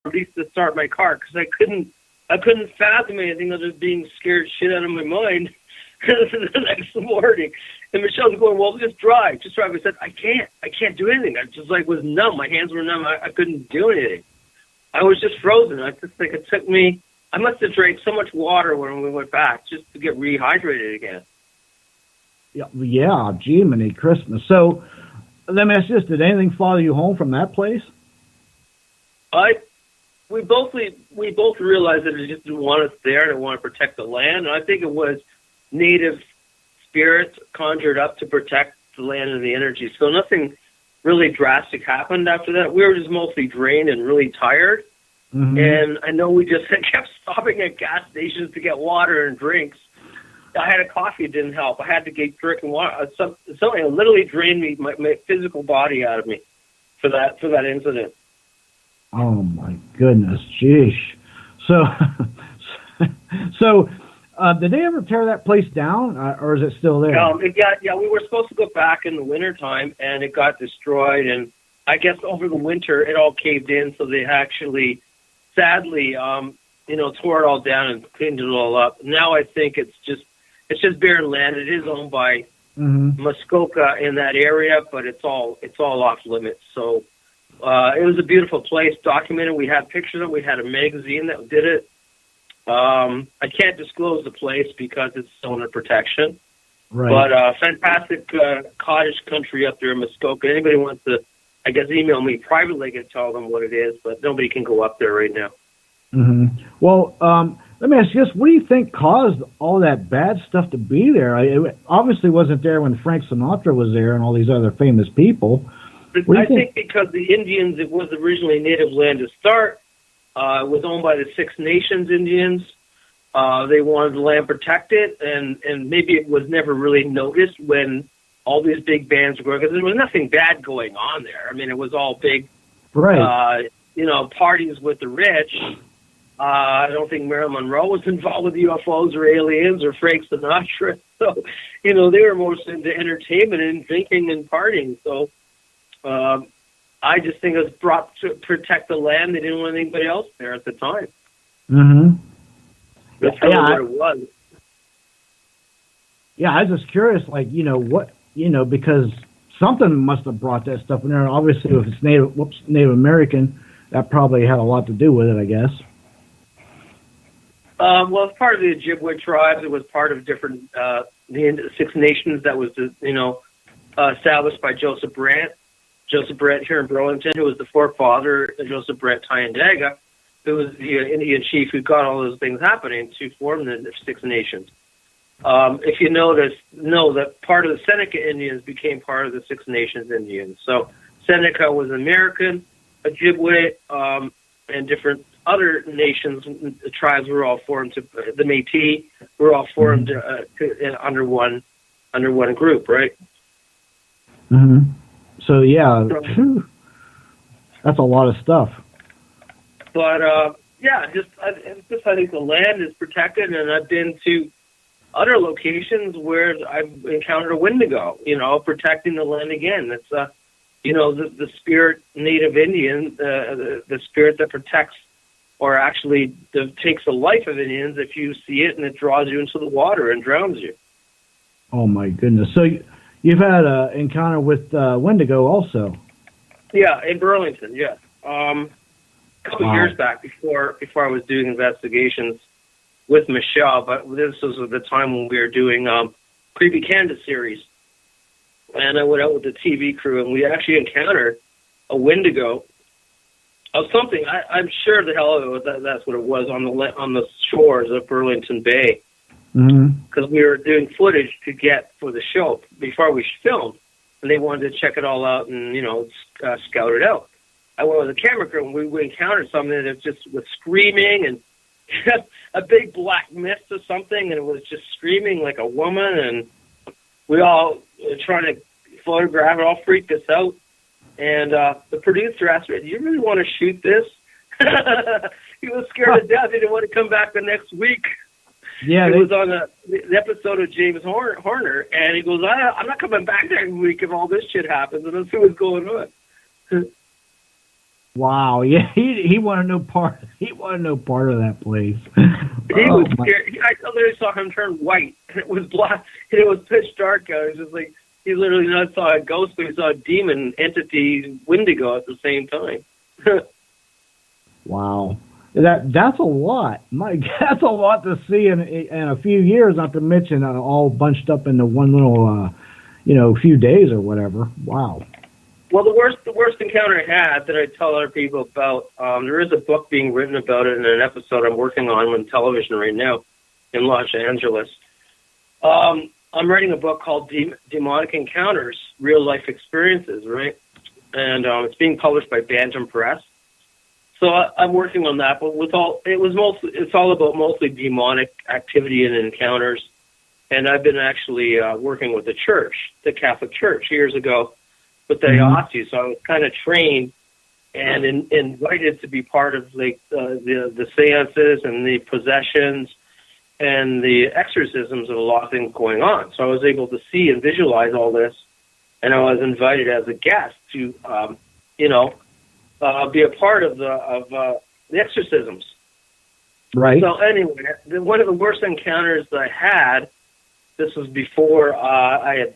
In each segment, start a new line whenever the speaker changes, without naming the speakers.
at least to start my car, because I couldn't fathom anything other than being scared shit out of my mind the next morning. And Michelle's going, well, just drive. I said, I can't do anything. I just was numb. My hands were numb. I couldn't do anything. I was just frozen. I just think it took me, I must have drank so much water when we went back just to get rehydrated again.
Yeah, gee, many Christmas. So let me ask you this, did anything follow you home from that place?
We both realized that it just didn't want us there. Didn't want to protect the land. And I think it was native spirits conjured up to protect the land and the energy. So nothing really drastic happened after that. We were just mostly drained and really tired. Mm-hmm. And I know we just kept stopping at gas stations to get water and drinks. I had a coffee, it didn't help. I had to get drinking water. Something literally drained me, my physical body out of me for that incident.
Oh my goodness, jeez. So, did they ever tear that place down, or is it still there?
We were supposed to go back in the wintertime, and it got destroyed. And I guess over the winter, it all caved in, so they actually, sadly, tore it all down and cleaned it all up. Now I think it's just barren land. It is owned by Muskoka in that area, but it's all off limits. So it was a beautiful place, documented. We had pictures of it. We had a magazine that did it. I can't disclose the place because it's under protection. Right. But fantastic cottage country up there in Muskoka. Anybody wants to, I guess, email me privately and tell them what it is, but nobody can go up there right now.
Mm-hmm. Well, let me ask you this. What do you think caused all that bad stuff to be there? It obviously wasn't there when Frank Sinatra was there and all these other famous people.
I think because the Indians, it was originally native land to start. It was owned by the Six Nations Indians. They wanted the land protected, and maybe it was never really noticed when all these big bands were going, because there was nothing bad going on there. I mean, it was all big,
right.
Parties with the rich. I don't think Marilyn Monroe was involved with UFOs or aliens or Frank Sinatra. So, they were most into entertainment and drinking and partying. So, I just think it was brought to protect the land. They didn't want anybody else there at the time.
Mm-hmm.
That's what it was.
Yeah, I was just curious, because something must have brought that stuff in there. Obviously, if it's Native American, that probably had a lot to do with it, I guess.
Well, it's part of the Ojibwe tribes. It was part of different the Six Nations that was, established by Joseph Brant. Joseph Brant here in Burlington, who was the forefather of Joseph Brant Tyandaga, who was the Indian chief who got all those things happening to form the Six Nations. If you know that part of the Seneca Indians became part of the Six Nations Indians. So Seneca was American, Ojibwe, and different other nations, tribes were all formed. The Métis were all formed under one group, right?
Mm-hmm. So yeah, that's a lot of stuff.
But I think the land is protected, and I've been to other locations where I've encountered a Wendigo, protecting the land again. It's the spirit Native Indian, the spirit that protects or actually takes the life of Indians if you see it and it draws you into the water and drowns you.
Oh my goodness! So you've had an encounter with Wendigo also? Yeah,
in Burlington. Yes, a couple of years back before I was doing investigations with Michelle, but this was at the time when we were doing Creepy Canada series, and I went out with the TV crew and we actually encountered a Wendigo of something. I'm sure the hell of it, that's what it was on the shores of Burlington Bay, because we were doing footage to get for the show before we filmed, and they wanted to check it all out and scout it out. I went with a camera crew and we encountered something that just was screaming and a big black mist or something, and it was just screaming like a woman, and we all were trying to photograph it, all freaked us out. And the producer asked me, do you really want to shoot this? He was scared to death. He didn't want to come back the next week.
Yeah,
it was on the episode of James Horner, and he goes, I'm not coming back next week if all this shit happens. And that's what was going on.
Wow. Yeah, he wanted no part. He wanted no part of that place.
He
Oh
was
my.
scared. I literally saw him turn white, and it was black, and it was pitch dark out. It was just like he literally not saw a ghost, but he saw a demon entity, Wendigo, at the same time.
Wow. That's a lot. That's a lot to see in a few years. Not to mention all bunched up into one little, few days or whatever. Wow.
Well, the worst encounter I had that I tell other people about. There is a book being written about it in an episode I'm working on television right now in Los Angeles. I'm writing a book called Demonic Encounters: Real Life Experiences, right? And it's being published by Bantam Press. So I'm working on that, but it's all about mostly demonic activity and encounters. And I've been actually working with the church, the Catholic Church, years ago with the IATSE. So I was kind of trained and invited to be part of the seances and the possessions and the exorcisms of a lot of things going on. So I was able to see and visualize all this, and I was invited as a guest to, be a part of the exorcisms.
Right.
So anyway, one of the worst encounters that I had, this was before I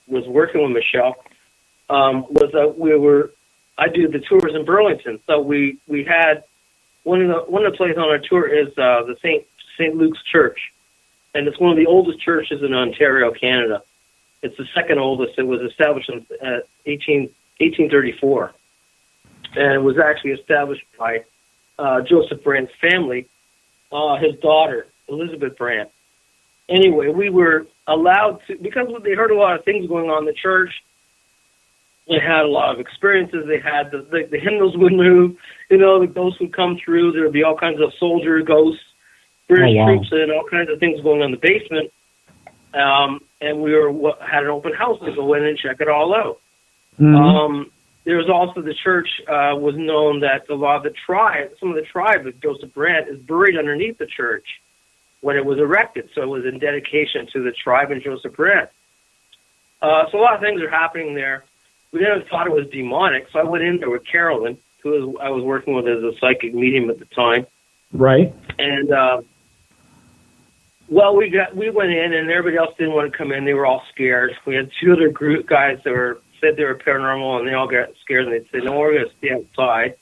was working with Michelle, was that I do the tours in Burlington. So we had one of the places on our tour is the St. Luke's Church, and it's one of the oldest churches in Ontario, Canada. It's the second oldest. It was established in 1834, and it was actually established by Joseph Brandt's family, his daughter, Elizabeth Brandt. Anyway, we were allowed to, because they heard a lot of things going on in the church. They had a lot of experiences. They had the hymnals would move. The ghosts would come through. There would be all kinds of soldier ghosts, British troops, and all kinds of things going on in the basement. And we had an open house to go in and check it all out. Mm-hmm. There was also the church was known that a lot of the tribe, some of the tribe of Joseph Brandt is buried underneath the church when it was erected. So it was in dedication to the tribe and Joseph Brandt. So a lot of things are happening there. We never thought it was demonic, so I went in there with Carolyn, who I was working with as a psychic medium at the time.
Right.
And we went in, and everybody else didn't want to come in. They were all scared. We had two other guys that said they were paranormal, and they all got scared, and they said, "No, we're going to stay outside."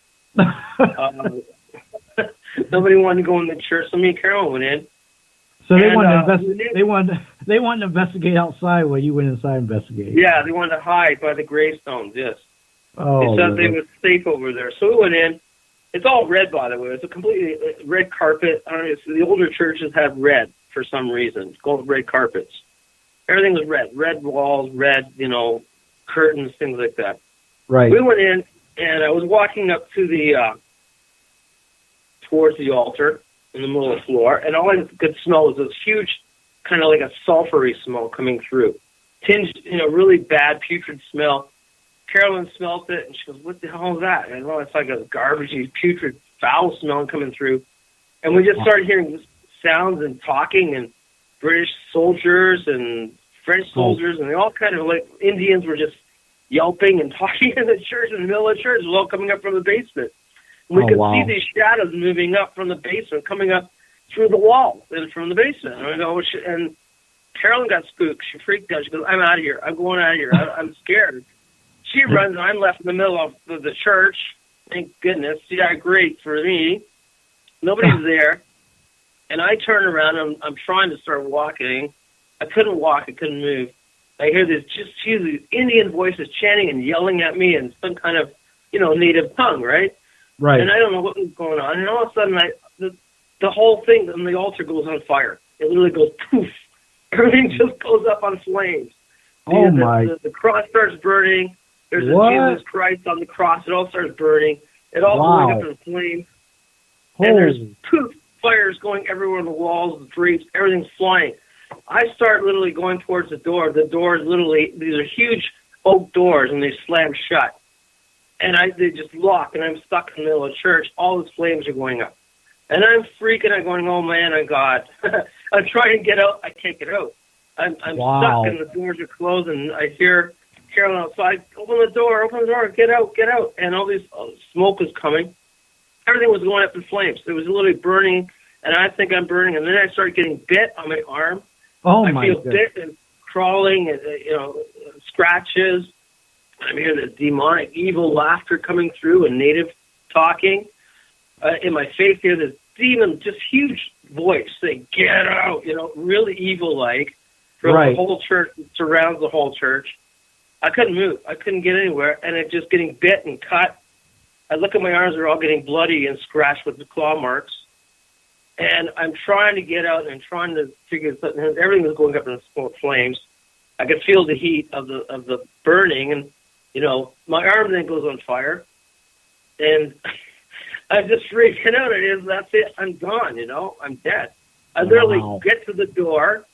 Nobody wanted to go in the church, so me and Carolyn went in.
So they wanted to investigate outside while you went inside and investigated.
Yeah, they wanted to hide by the gravestones. Yes.
Oh.
They said they were safe over there, so we went in. It's all red, by the way. It's a completely red carpet. I don't know. The older churches have red for some reason. It's called red carpets. Everything was red. Red walls, red, curtains, things like that.
Right.
We went in, and I was walking up to towards the altar in the middle of the floor, and all I could smell was this huge, kind of like a sulfury smell coming through. Tinged, really bad, putrid smell. Carolyn smelled it, and she goes, "What the hell is that?" And I know it's like a garbagey, putrid, foul smell coming through. And we just started hearing sounds and talking, and British soldiers and French soldiers, and they all kind of like Indians were just yelping and talking in the church, in the middle of the church. It was all coming up from the basement. And we could see these shadows moving up from the basement, coming up through the wall and from the basement. And Carolyn got spooked. She freaked out. She goes, "I'm out of here. I'm going out of here. I'm scared." She runs, and I'm left in the middle of the church. Thank goodness. Yeah, great for me. Nobody's there. And I turn around, and I'm trying to start walking. I couldn't walk. I couldn't move. I hear these Indian voices chanting and yelling at me in some kind of, native tongue, right?
Right.
And I don't know what was going on. And all of a sudden, the whole thing on the altar goes on fire. It literally goes poof. Everything just goes up on flames. The cross starts burning. There's a Jesus Christ on the cross. It all starts burning. It all going up in flames. And there's poof, fires going everywhere on the walls, the drapes, everything's flying. I start literally going towards the door. The doors literally, these are huge oak doors, and they slam shut. And they just lock, and I'm stuck in the middle of church. All these flames are going up. And I'm freaking out, going, "Oh, man, oh, God." I'm trying to get out. I can't get out. I'm stuck, and the doors are closed, and I hear Carolyn outside, open the door, get out. And all this smoke was coming. Everything was going up in flames. It was literally burning, and I think I'm burning. And then I started getting bit on my arm.
Oh,
I
my
feel
goodness.
bit and crawling and, scratches. I'm hearing this demonic, evil laughter coming through and native talking. In my face here, this demon, just huge voice saying, get out, really evil-like. From
Right.
the whole church, surrounds the whole church. I couldn't move. I couldn't get anywhere, and it just getting bit and cut. I look at my arms; they're all getting bloody and scratched with the claw marks. And I'm trying to get out and trying to figure something. Everything was going up in flames. I could feel the heat of the burning, and my arm then goes on fire. And I'm just freaking out. That's it. I'm gone. I'm dead. I literally get to the door.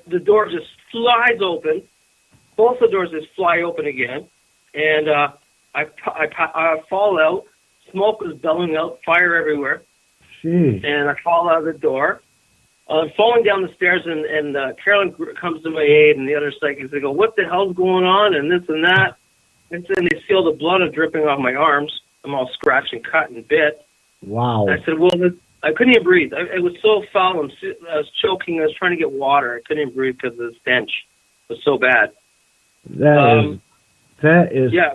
The door just flies open. Both the doors just fly open again, and I fall out. Smoke was bellowing out, fire everywhere.
Jeez.
And I fall out of the door. I'm falling down the stairs, and Carolyn comes to my aid, and the other psychics, they go, what the hell's going on, and this and that. And then they feel the blood dripping off my arms. I'm all scratched and cut and bit.
Wow.
And I said, well, I couldn't even breathe. It was so foul. I was choking. I was trying to get water. I couldn't even breathe because the stench was so bad.
That is,
yeah.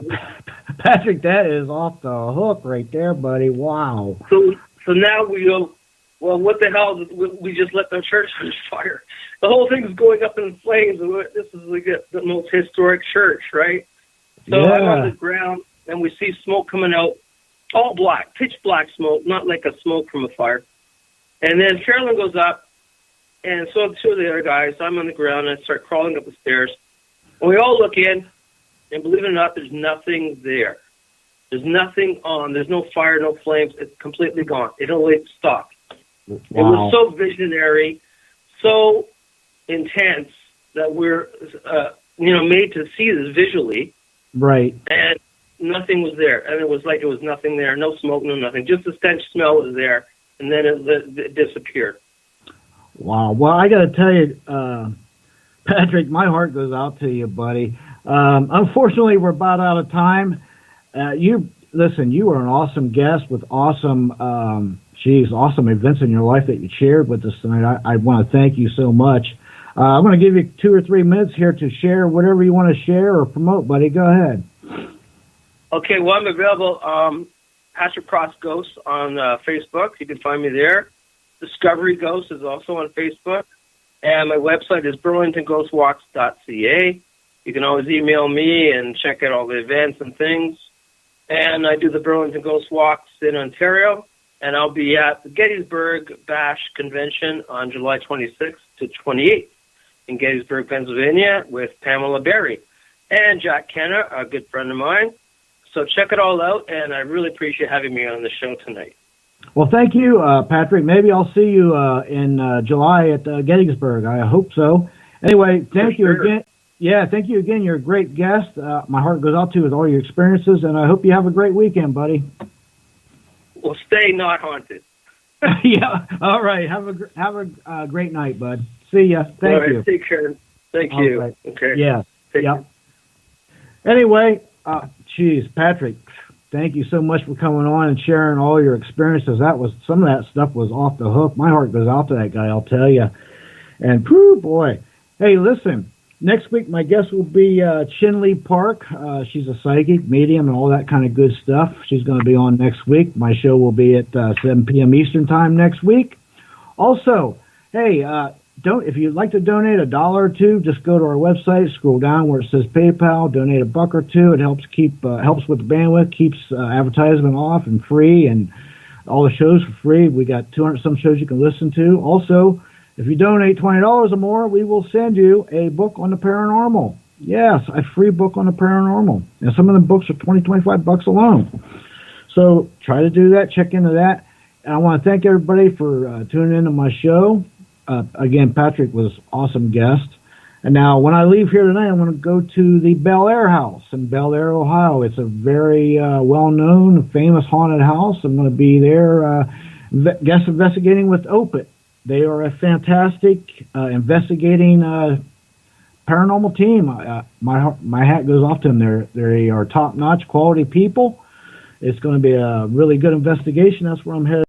Patrick, that is off the hook right there, buddy. Wow.
So now we go, well, what the hell? We just let the church on fire. The whole thing's going up in flames. This is like the most historic church, right? So I'm on the ground, and we see smoke coming out, all black, pitch black smoke, not like a smoke from a fire. And then Carolyn goes up, and so two of the other guys. I'm on the ground, and I start crawling up the stairs. And we all look in, and believe it or not, there's nothing there. There's nothing on. There's no fire, no flames. It's completely gone. It only stopped.
Wow.
It was so visionary, so intense that we're, made to see this visually.
Right.
And nothing was there. And it was like it was nothing there. No smoke, no nothing. Just the stench smell was there. And then it disappeared.
Wow. Well, I got to tell you, Patrick, my heart goes out to you, buddy. Unfortunately, we're about out of time. You were an awesome guest with awesome events in your life that you shared with us tonight. I want to thank you so much. I'm going to give you 2 or 3 minutes here to share whatever you want to share or promote, buddy. Go ahead.
Okay, well, I'm available, Patrick Cross Ghosts on Facebook. You can find me there. Discovery Ghosts is also on Facebook. And my website is burlingtonghostwalks.ca. You can always email me and check out all the events and things. And I do the Burlington Ghost Walks in Ontario. And I'll be at the Gettysburg Bash Convention on July 26th to 28th in Gettysburg, Pennsylvania with Pamela Berry and Jack Kenner, a good friend of mine. So check it all out, and I really appreciate having me on the show tonight.
Well, thank you, Patrick. Maybe I'll see you in July at Gettysburg. I hope so. Anyway, thank you again. Yeah, thank you again. You're a great guest. My heart goes out to you with all your experiences, and I hope you have a great weekend, buddy.
Well, stay not haunted.
Yeah. All right. Have a great night, bud. See ya. Thank you.
Take care. Thank you. Right. Okay.
Yeah. Yeah. Anyway, Patrick, thank you so much for coming on and sharing all your experiences. Some of that stuff was off the hook. My heart goes out to that guy, I'll tell you. And whew, boy. Hey, listen. Next week, my guest will be Chinley Park. She's a psychic, medium, and all that kind of good stuff. She's going to be on next week. My show will be at 7 p.m. Eastern Time next week. Also, hey, if you'd like to donate $1 or $2, just go to our website, scroll down where it says PayPal, donate $1 or $2. It helps helps with the bandwidth, keeps advertisement off and free, and all the shows for free. We got 200 some shows you can listen to. Also, if you donate $20 or more, we will send you a book on the paranormal. Yes, a free book on the paranormal. And some of the books are $20-25 alone. So try to do that. Check into that. And I want to thank everybody for tuning into my show. Again, Patrick was an awesome guest. And now when I leave here tonight, I'm going to go to the Bel Air House in Bel Air, Ohio. It's a very well-known, famous haunted house. I'm going to be there guest investigating with Opit. They are a fantastic investigating paranormal team. My hat goes off to them. They are top notch quality people. It's going to be a really good investigation. That's where I'm headed.